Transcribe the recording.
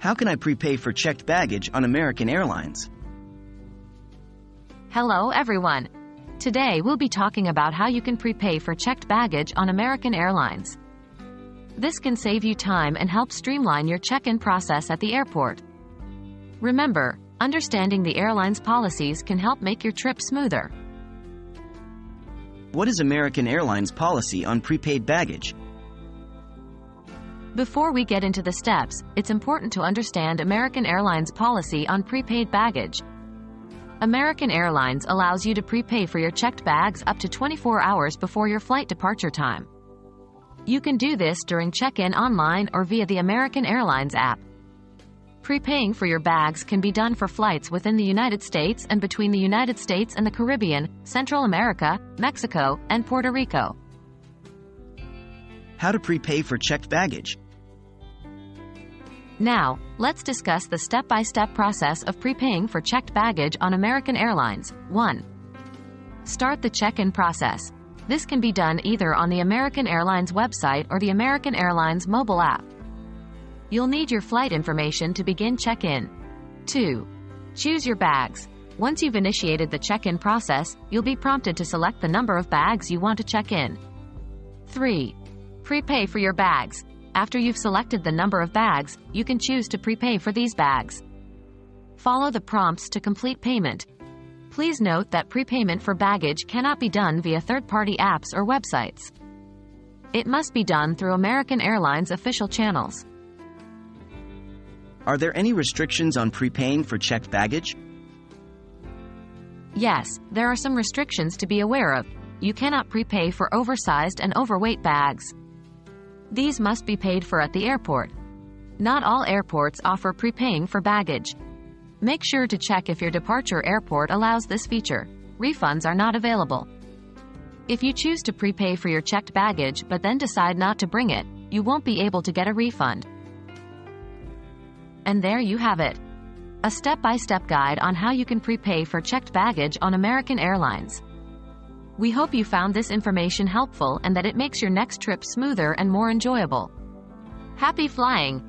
How can I prepay for checked baggage on American Airlines? Hello everyone. Today we'll be talking about how you can prepay for checked baggage on American Airlines. This can save you time and help streamline your check-in process at the airport. Remember, understanding the airline's policies can help make your trip smoother. What is American Airlines' policy on prepaid baggage? Before we get into the steps, it's important to understand American Airlines' policy on prepaid baggage. American Airlines allows you to prepay for your checked bags up to 24 hours before your flight departure time. You can do this during check-in online or via the American Airlines app. Prepaying for your bags can be done for flights within the United States and between the United States and the Caribbean, Central America, Mexico, and Puerto Rico. How to prepay for checked baggage? Now, let's discuss the step-by-step process of prepaying for checked baggage on American Airlines. 1. Start the check-in process. This can be done either on the American Airlines website or the American Airlines mobile app. You'll need your flight information to begin check-in. 2. Choose your bags. Once you've initiated the check-in process, you'll be prompted to select the number of bags you want to check in. 3. Prepay for your bags. After you've selected the number of bags, you can choose to prepay for these bags. Follow the prompts to complete payment. Please note that prepayment for baggage cannot be done via third-party apps or websites. It must be done through American Airlines official channels. Are there any restrictions on prepaying for checked baggage? Yes, there are some restrictions to be aware of. You cannot prepay for oversized and overweight bags. These must be paid for at the airport. Not all airports offer prepaying for baggage. Make sure to check if your departure airport allows this feature. Refunds are not available. If you choose to prepay for your checked baggage but then decide not to bring it, you won't be able to get a refund. And there you have it. A step-by-step guide on how you can prepay for checked baggage on American Airlines. We hope you found this information helpful and that it makes your next trip smoother and more enjoyable. Happy flying!